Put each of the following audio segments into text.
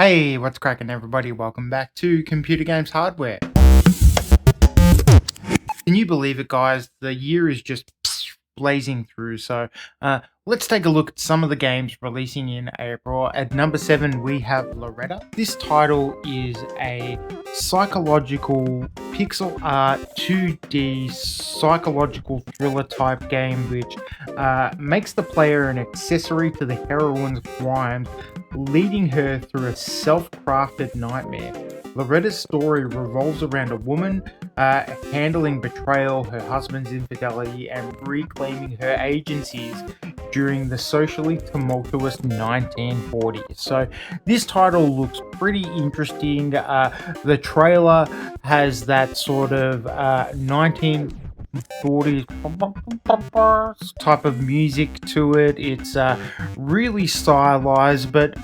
Hey, what's cracking, everybody? Welcome back to Computer Games Hardware. Can you believe it, guys? The year is just blazing through. So let's take a look at some of the games releasing in April. At number 7, we have Loretta. This title is a psychological pixel art 2D psychological thriller type game which makes the player an accessory to the heroine's crimes, leading her through a self-crafted nightmare. Loretta's story revolves around a woman handling betrayal, her husband's infidelity, and reclaiming her agencies during the socially tumultuous 1940s. So this title looks pretty interesting. The trailer has that sort of 1940s type of music to it. It's really stylized, but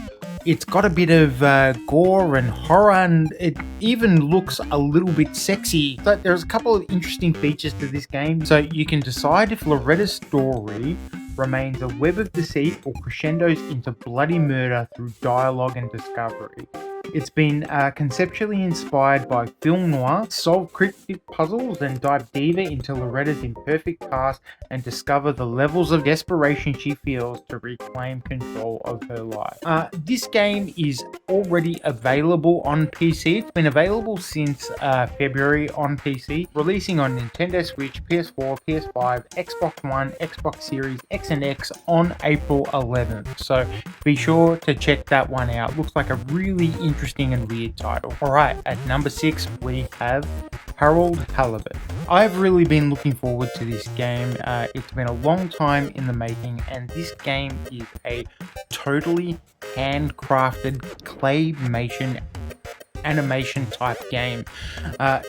it's got a bit of gore and horror, and it even looks a little bit sexy. So there's a couple of interesting features to this game. So you can decide if Loretta's story remains a web of deceit or crescendos into bloody murder through dialogue and discovery. It's been conceptually inspired by film noir, solve cryptic puzzles, and dive deeper into Loretta's imperfect past and discover the levels of desperation she feels to reclaim control of her life. This game is already available on PC. It's been available since February on PC, releasing on Nintendo Switch, PS4, PS5, Xbox One, Xbox Series X and X on April 11th. So be sure to check that one out. Looks like a really interesting and weird title. Alright, at number 6 we have Halibut. I've really been looking forward to this game. It's been a long time in the making, and this game is a totally handcrafted claymation animation type game.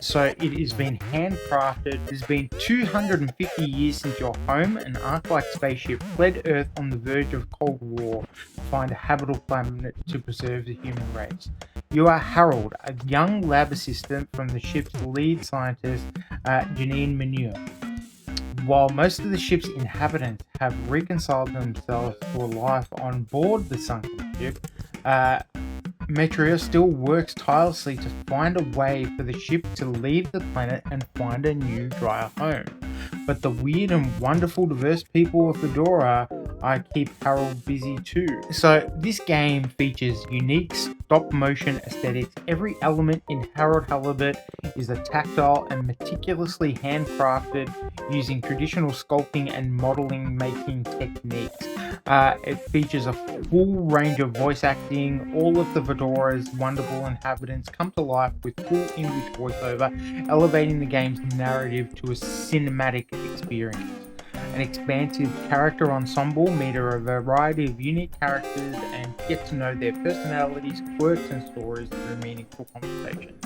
So it has been handcrafted. It's been 250 years since your home, an Ark-like spaceship, fled Earth on the verge of Cold War to find a habitable planet to preserve the human race. You are Harold, a young lab assistant from the ship's lead scientist, Janine Manure. While most of the ship's inhabitants have reconciled themselves to a life on board the sunken ship, Metria still works tirelessly to find a way for the ship to leave the planet and find a new, drier home. But the weird and wonderful diverse people of Fedora keep Harold busy too. So this game features unique stop-motion aesthetics. Every element in Halibut is a tactile and meticulously handcrafted using traditional sculpting and modeling making techniques. It features a full range of voice acting. All of the Fedora's wonderful inhabitants come to life with full English voiceover, elevating the game's narrative to a cinematic experience. An expansive character ensemble meet a variety of unique characters and get to know their personalities, quirks, and stories through meaningful conversations.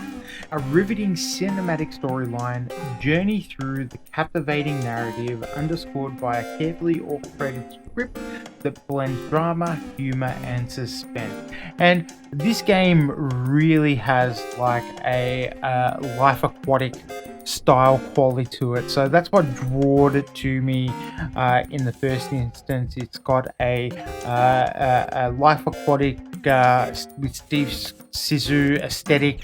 A riveting cinematic storyline journey through the captivating narrative, underscored by a carefully orchestrated script that blends drama, humor, and suspense. And this game really has like a Life Aquatic style quality to it, so that's what drawed it to me in the first instance. It's got a Life Aquatic with Steve Zissou aesthetic,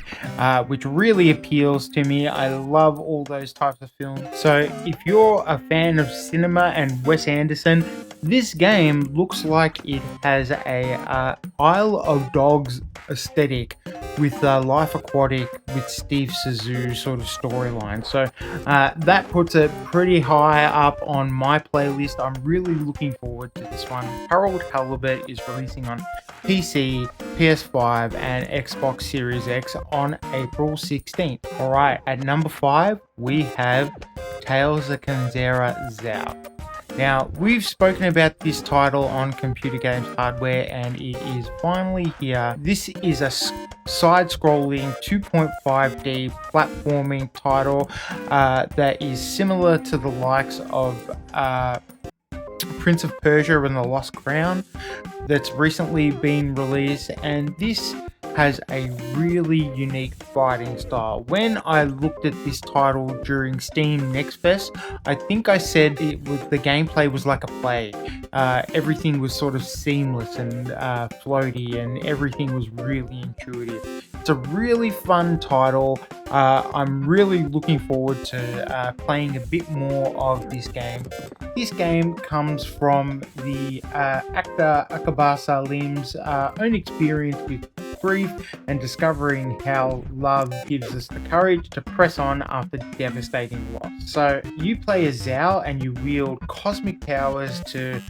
which really appeals to me. I love all those types of films. So if you're a fan of cinema and Wes Anderson, this game looks like it has a Isle of Dogs aesthetic with Life Aquatic with Steve Zissou sort of storyline. So that puts it pretty high up on my playlist. I'm really looking forward to this one. Halibut is releasing on PC, PS5, and Xbox Series X on April 16th. Alright, at number 5, we have Tales of Kenzera Zao. Now, we've spoken about this title on Computer Games Hardware, and it is finally here. This is a side-scrolling 2.5D platforming title that is similar to the likes of Prince of Persia and the Lost Crown that's recently been released, and this has a really unique fighting style. When I looked at this title during Steam Next Fest, I think I said the gameplay was like a play. Everything was sort of seamless and floaty, and everything was really intuitive. It's a really fun title. I'm really looking forward to playing a bit more of this game. This game comes from the actor Akbar Salim's own experience with grief and discovering how love gives us the courage to press on after devastating loss. So you play as Zhao and you wield cosmic powers to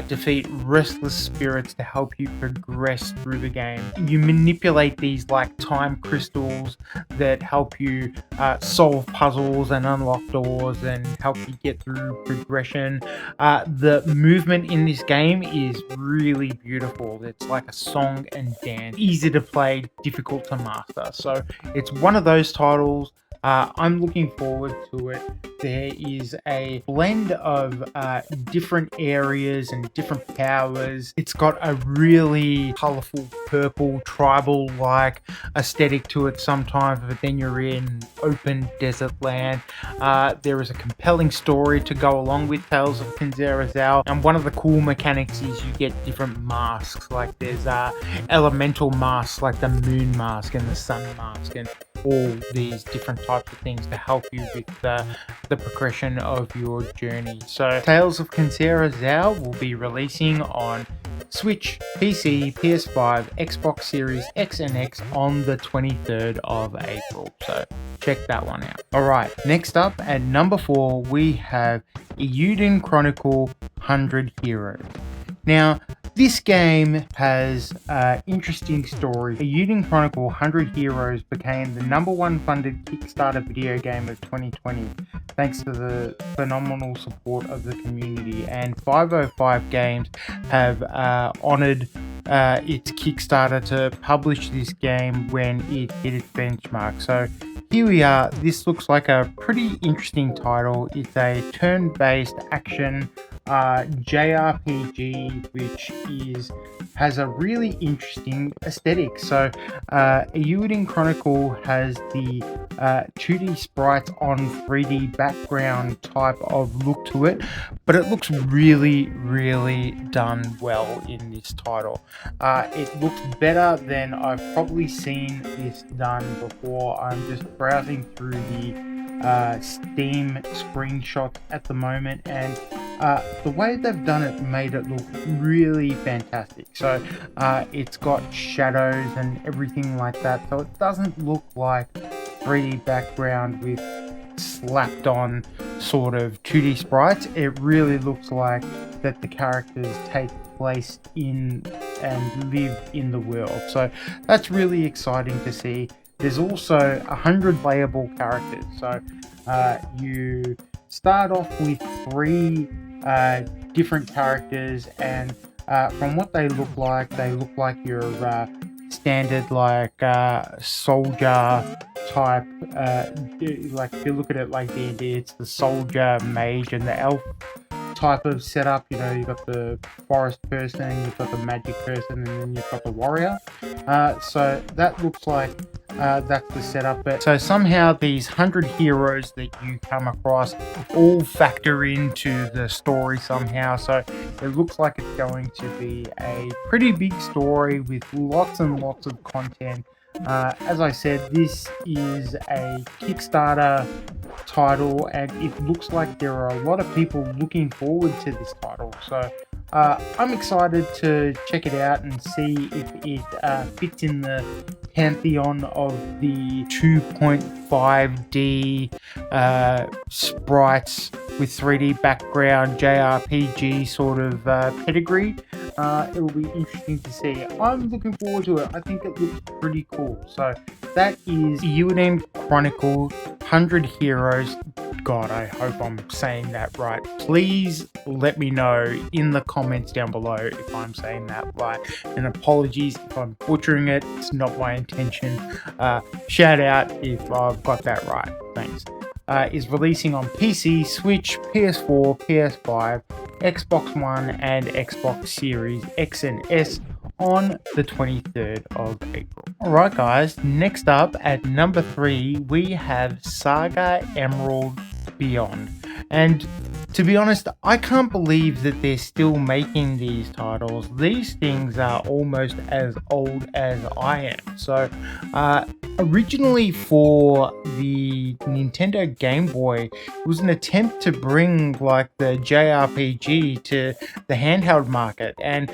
defeat restless spirits to help you progress through the game. You manipulate these like time crystals that help you solve puzzles and unlock doors and help you get through progression. The movement in this game is really beautiful. It's like a song and dance. Easy to play, difficult to master. So it's one of those titles. I'm looking forward to it. There is a blend of different areas and different powers. It's got a really colorful purple tribal-like aesthetic to it sometimes, but then you're in open desert land. There is a compelling story to go along with Tales of Kenzera Zhao, and one of the cool mechanics is you get different masks. Like there's elemental masks like the moon mask and the sun mask, and all these different types of things to help you with the progression of your journey. So Tales of Kenzera Zhao will be releasing on Switch, PC, PS5, Xbox Series X and X on the 23rd of April. So check that one out. Alright, next up at number 4 we have Eiyuden Chronicle 100 Heroes. Now, this game has an interesting story. Eiyuden Chronicle 100 Heroes became the #1 funded Kickstarter video game of 2020, thanks to the phenomenal support of the community. And 505 Games have honoured its Kickstarter to publish this game when it hit its benchmark. So here we are. This looks like a pretty interesting title. It's a turn-based action JRPG, which has a really interesting aesthetic. So Eiyuden Chronicle has the 2D sprites on 3D background type of look to it, but it looks really done well in this title. It looks better than I've probably seen this done before. I'm just browsing through the Steam screenshots at the moment, and the way they've done it made it look really fantastic. So it's got shadows and everything like that, so it doesn't look like 3D background with slapped on sort of 2D sprites. It really looks like that the characters take place in and live in the world. So that's really exciting to see. There's also 100 playable characters. So you start off with 3 different characters, and from what they look like your standard like soldier type. Like if you look at it like D&D, it's the soldier, mage, and the elf type of setup. You know, you've got the forest person, you've got the magic person, and then you've got the warrior. So that looks like that's the setup. But so somehow these 100 heroes that you come across all factor into the story somehow. So it looks like it's going to be a pretty big story with lots and lots of content. As I said, this is a Kickstarter title, and it looks like there are a lot of people looking forward to this title. So I'm excited to check it out and see if it fits in the pantheon of the 2.5D sprites with 3D background JRPG sort of pedigree. It will be interesting to see. I'm looking forward to it. I think it looks pretty cool. So that is Eiyuden Chronicle 100 Heroes. God, I hope I'm saying that right. Please let me know in the comments down below if I'm saying that right. And apologies if I'm butchering it. It's not my intention. Shout out if I've got that right. Thanks. Is releasing on PC, Switch, PS4, PS5, Xbox One, and Xbox Series X and S on the 23rd of April. Alright guys, next up at number 3 we have SaGa Emerald Beyond. And to be honest, I can't believe that they're still making these titles. These things are almost as old as I am. So, originally for the Nintendo Game Boy, it was an attempt to bring like the JRPG to the handheld market. And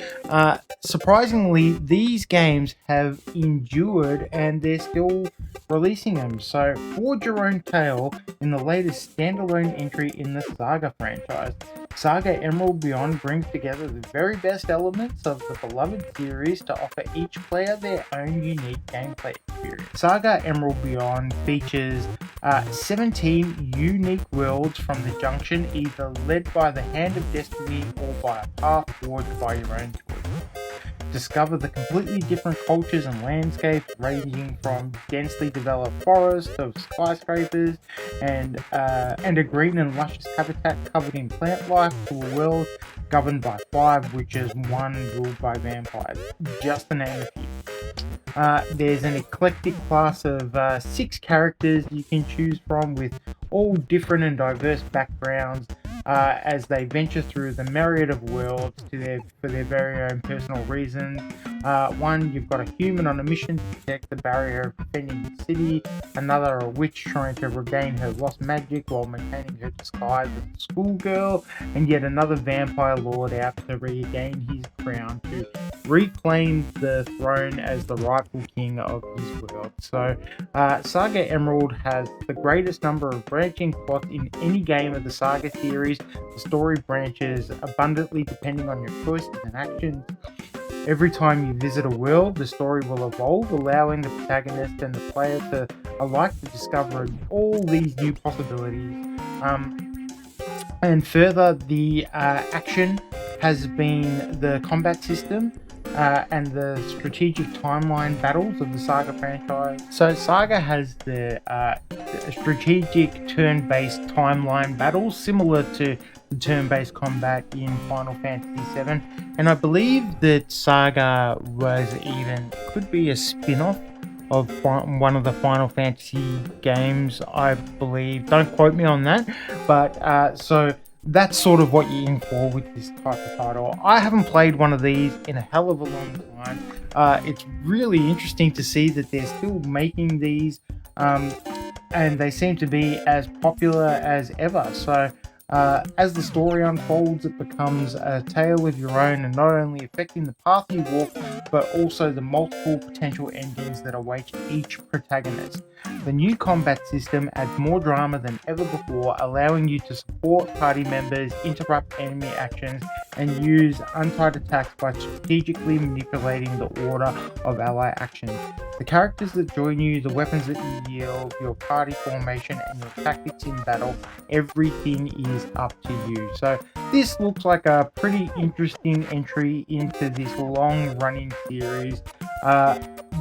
surprisingly, these games have endured and they're still releasing them. So, forge your own tale in the latest standalone entry in the SaGa franchise. SaGa Emerald Beyond brings together the very best elements of the beloved series to offer each player their own unique gameplay experience. SaGa Emerald Beyond features 17 unique worlds from the Junction, either led by the Hand of Destiny or by a path forged by your own choice. Discover the completely different cultures and landscapes, ranging from densely developed forests of skyscrapers and a green and luscious habitat covered in plant life, to a world governed by 5 witches, 1 ruled by vampires, just to name a few. There's an eclectic class of 6 characters you can choose from, with all different and diverse backgrounds, as they venture through the myriad of worlds for their very own personal reasons. One, you've got a human on a mission to protect the barrier of defending the city. Another, a witch trying to regain her lost magic while maintaining her disguise as a schoolgirl. And yet another vampire lord out to regain his crown, to reclaim the throne as the rightful king of his world. So SaGa Emerald has the greatest number of branching plots in any game of the SaGa series. The story branches abundantly depending on your choices and actions. Every time you visit a world, the story will evolve, allowing the protagonist and the player to alike to discover all these new possibilities. And further, the action has been the combat system and the strategic timeline battles of the SaGa franchise. So SaGa has the strategic turn-based timeline battles similar to the turn-based combat in Final Fantasy VII, and I believe that SaGa could be a spin-off of one of the Final Fantasy games, I believe. Don't quote me on that, but so that's sort of what you're in for with this type of title. I haven't played one of these in a hell of a long time. It's really interesting to see that they're still making these, and they seem to be as popular as ever. So as the story unfolds, it becomes a tale of your own, and not only affecting the path you walk, but also the multiple potential endings that await each protagonist. The new combat system adds more drama than ever before, allowing you to support party members, interrupt enemy actions, and use untied attacks by strategically manipulating the order of ally actions. The characters that join you, the weapons that you yield, your party formation, and your tactics in battle, everything is up to you. So this looks like a pretty interesting entry into this long-running series.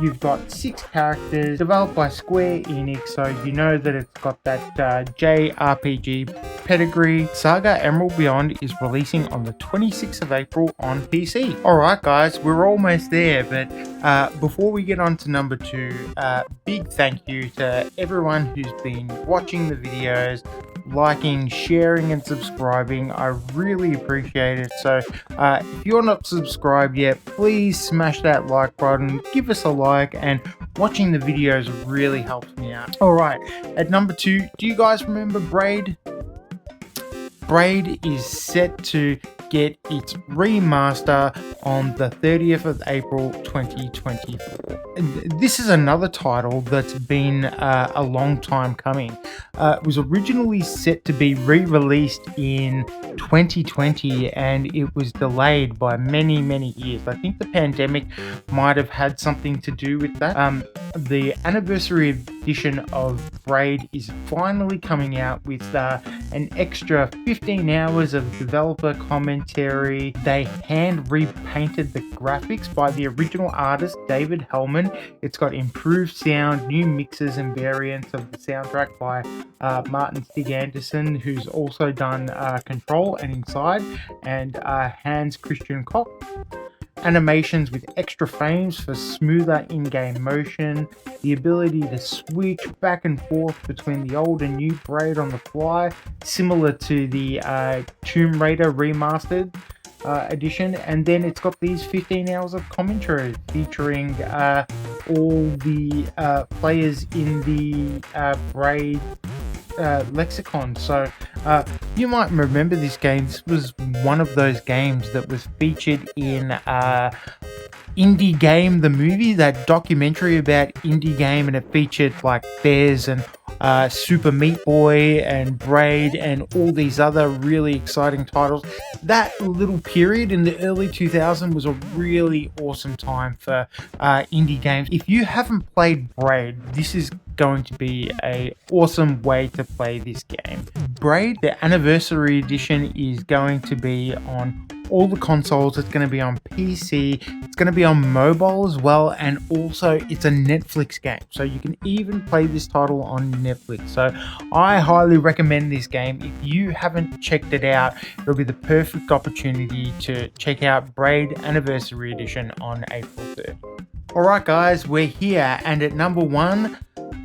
You've got 6 characters developed by Square Enix, so you know that it's got that JRPG pedigree. SaGa Emerald Beyond is releasing on the 26th of April on PC. Alright guys, we're almost there, but before we get on to number 2, big thank you to everyone who's been watching the videos, liking, sharing and subscribing. I really appreciate it. So if you're not subscribed yet, please smash that like button, give us a like, and watching the videos really helps me out. Alright, at number 2, do you guys remember Briad? Briad is set to get its remaster on the 30th of April 2024. This is another title that's been a long time coming. It was originally set to be re-released in 2020 and it was delayed by many years. I think the pandemic might have had something to do with that. The anniversary edition of Briad is finally coming out with an extra 15 hours of developer commentary. They hand repainted the graphics by the original artist David Hellman. It's got improved sound, new mixes and variants of the soundtrack by Martin Stig Anderson, who's also done Control and Inside, and Hans Christian Koch. animations with extra frames for smoother in-game motion, the ability to switch back and forth between the old and new Briad on the fly, similar to the Tomb Raider remastered edition. And then it's got these 15 hours of commentary featuring all the players in the Briad lexicon. So you might remember this game. This was one of those games that was featured in Indie Game, the movie, that documentary about Indie Game, and it featured like Fez and Super Meat Boy and Braid and all these other really exciting titles. That little period in the early 2000s was a really awesome time for indie games. If you haven't played Braid, this is going to be a awesome way to play this game. Braid, the anniversary edition, is going to be on all the consoles. It's going to be on PC, it's going to be on mobile as well, and also it's a Netflix game, so you can even play this title on Netflix. So I highly recommend this game. If you haven't checked it out, it'll be the perfect opportunity to check out Braid Anniversary Edition on April 3rd. Alright guys, we're here, and at number 1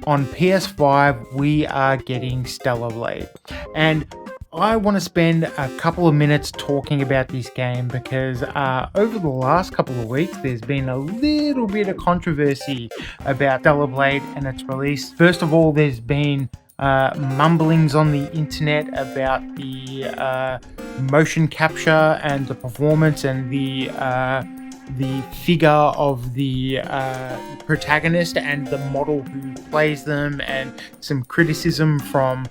on PS5 we are getting Stellar Blade, and I want to spend a couple of minutes talking about this game because over the last couple of weeks there's been a little bit of controversy about Stellar Blade and its release. First of all, there's been mumblings on the internet about the motion capture and the performance and the figure of the protagonist and the model who plays them, and some criticism from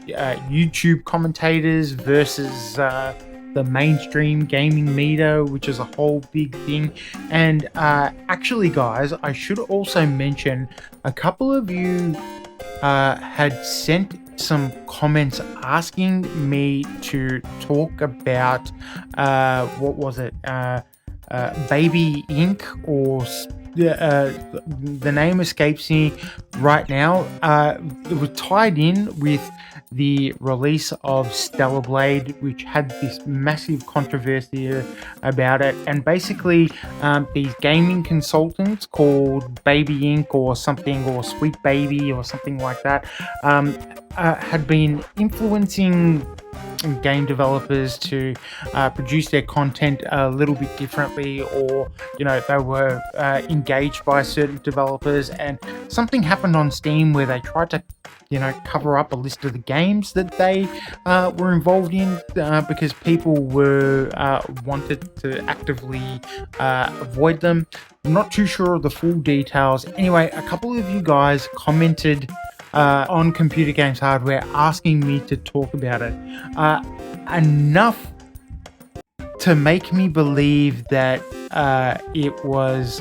YouTube commentators versus the mainstream gaming media, which is a whole big thing. And actually guys, I should also mention a couple of you had sent some comments asking me to talk about what was it, Baby Inc, or the name escapes me right now. It was tied in with the release of Stellar Blade, which had this massive controversy about it. And basically these gaming consultants called Baby Inc or something, or Sweet Baby or something like that, had been influencing game developers to produce their content a little bit differently, or they were engaged by certain developers, and something happened on Steam where they tried to cover up a list of the games that they were involved in because people were wanted to actively avoid them. I'm not too sure of the full details. Anyway, a couple of you guys commented on Computer Games Hardware asking me to talk about it. Enough to make me believe that it was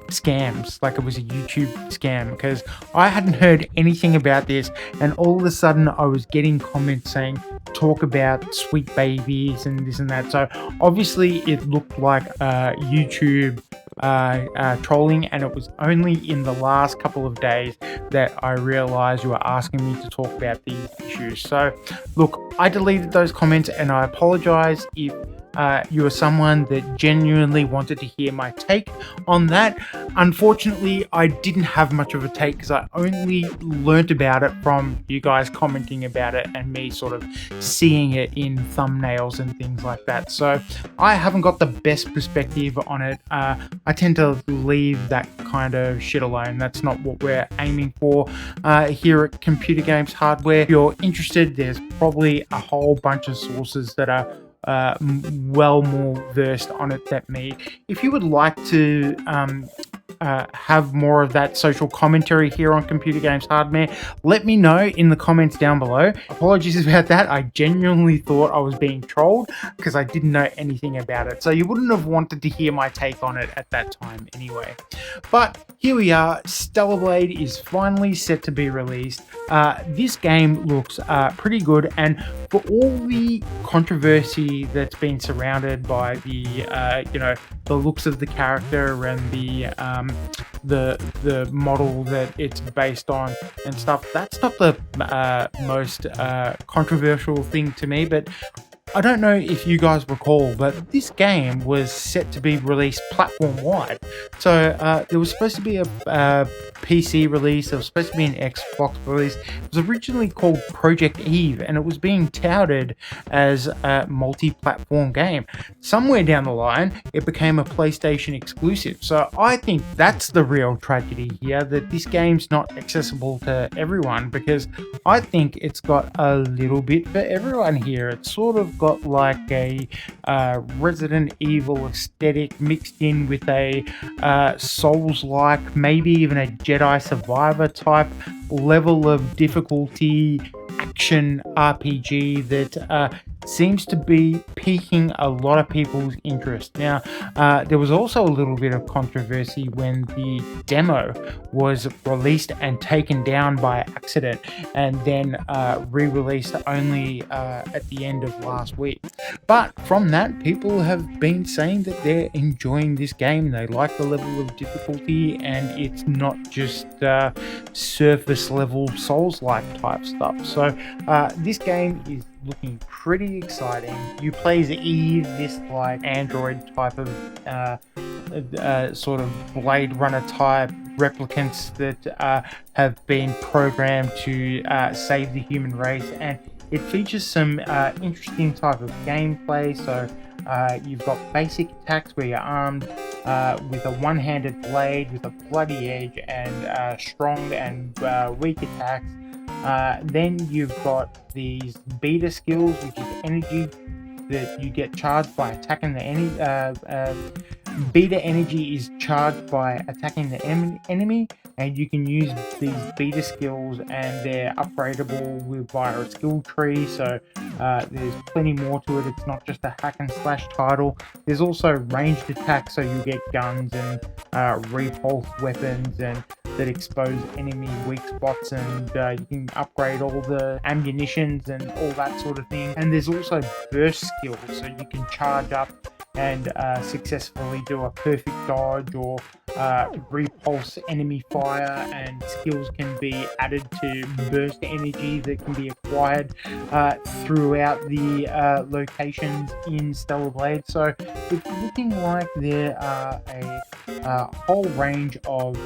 scams, like it was a YouTube scam, because I hadn't heard anything about this, and all of a sudden I was getting comments saying talk about Sweet Babies and this and that. So obviously it looked like YouTube trolling, and it was only in the last couple of days that I realized you were asking me to talk about these issues. So look, I deleted those comments, and I apologize if you are someone that genuinely wanted to hear my take on that. Unfortunately, I didn't have much of a take because I only learnt about it from you guys commenting about it and me sort of seeing it in thumbnails and things like that. So I haven't got the best perspective on it. I tend to leave that kind of shit alone. That's not what we're aiming for here at Computer Games Hardware. If you're interested, there's probably a whole bunch of sources that are well more versed on it than me. If you would like to have more of that social commentary here on Computer Games Hardware, let me know in the comments down below. Apologies about that. I genuinely thought I was being trolled because I didn't know anything about it. So you wouldn't have wanted to hear my take on it at that time anyway. But here we are. Stellar Blade is finally set to be released. This game looks pretty good, and for all the controversy that's been surrounded by the the looks of the character and the model that it's based on and stuff, that's not the most controversial thing to me. But I don't know if you guys recall, but this game was set to be released platform-wide. So there was supposed to be a PC release, there was supposed to be an Xbox release. It was originally called Project Eve, and it was being touted as a multi-platform game. Somewhere down the line, it became a PlayStation exclusive. So I think that's the real tragedy here, that this game's not accessible to everyone, because I think it's got a little bit for everyone here. It's sort of got like a Resident Evil aesthetic mixed in with a Souls-like, maybe even a Jedi Survivor type level of difficulty action RPG that seems to be piquing a lot of people's interest. Now, there was also a little bit of controversy when the demo was released and taken down by accident, and then re-released only at the end of last week. But from that, people have been saying that they're enjoying this game. They like the level of difficulty, and it's not just surface level Souls-like type stuff. So this game is looking pretty exciting. You play as Eve, this like android type of sort of Blade Runner type replicants that have been programmed to save the human race, and it features some interesting type of gameplay. So you've got basic attacks where you're armed with a one-handed blade with a bloody edge, and strong and weak attacks. Then you've got these beta skills, which is energy that you get charged by attacking the enemy. Beta energy is charged by attacking the enemy, and you can use these beta skills, and they're upgradable via a skill tree. So there's plenty more to it. It's not just a hack and slash title. There's also ranged attacks, so you get guns and repulse weapons and that expose enemy weak spots, and you can upgrade all the ammunitions and all that sort of thing. And there's also burst skills, so you can charge up and successfully do a perfect dodge or repulse enemy fire, and skills can be added to burst energy that can be acquired throughout the locations in Stellar Blade. So it's looking like there are a whole range of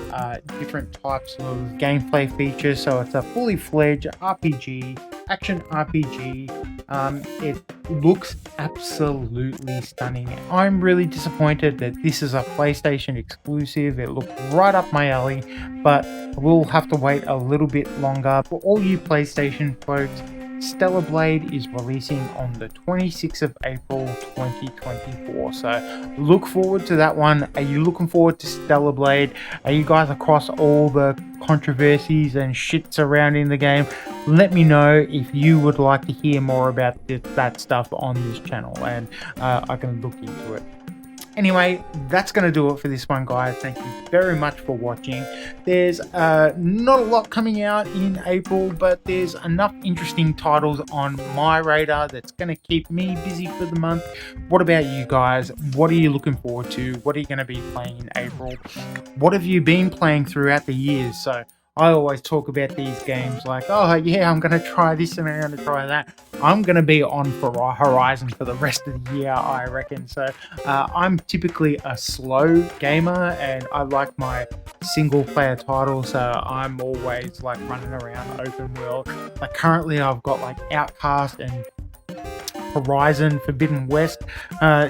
different types of gameplay features. So it's a fully fledged RPG, action RPG. It looks absolutely stunning. I'm really disappointed that this is a PlayStation exclusive. It looked right up my alley, but we'll have to wait a little bit longer. For all you PlayStation folks, Stellar Blade is releasing on the 26th of April 2024, so look forward to that one. Are you looking forward to Stellar Blade? Are you guys across all the controversies and shit surrounding the game? Let me know if you would like to hear more about that stuff on this channel, and I can look into it. Anyway, that's going to do it for this one, guys. Thank you very much for watching. There's not a lot coming out in April, but there's enough interesting titles on my radar that's going to keep me busy for the month. What about you guys? What are you looking forward to? What are you going to be playing in April? What have you been playing throughout the years? So I always talk about these games like, oh yeah, I'm going to try this and I'm going to try that. I'm going to be on for Horizon for the rest of the year, I reckon. So I'm typically a slow gamer, and I like my single player titles. So I'm always like running around open world. Like currently I've got like Outcast and Horizon Forbidden West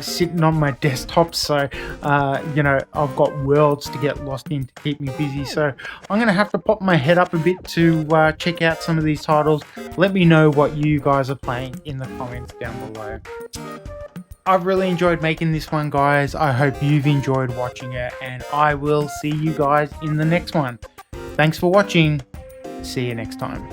sitting on my desktop, so you know, I've got worlds to get lost in to keep me busy. So I'm gonna have to pop my head up a bit to check out some of these titles. Let me know what you guys are playing in the comments down below. I've really enjoyed making this one, guys. I hope you've enjoyed watching it, and I will see you guys in the next one. Thanks for watching. See you next time.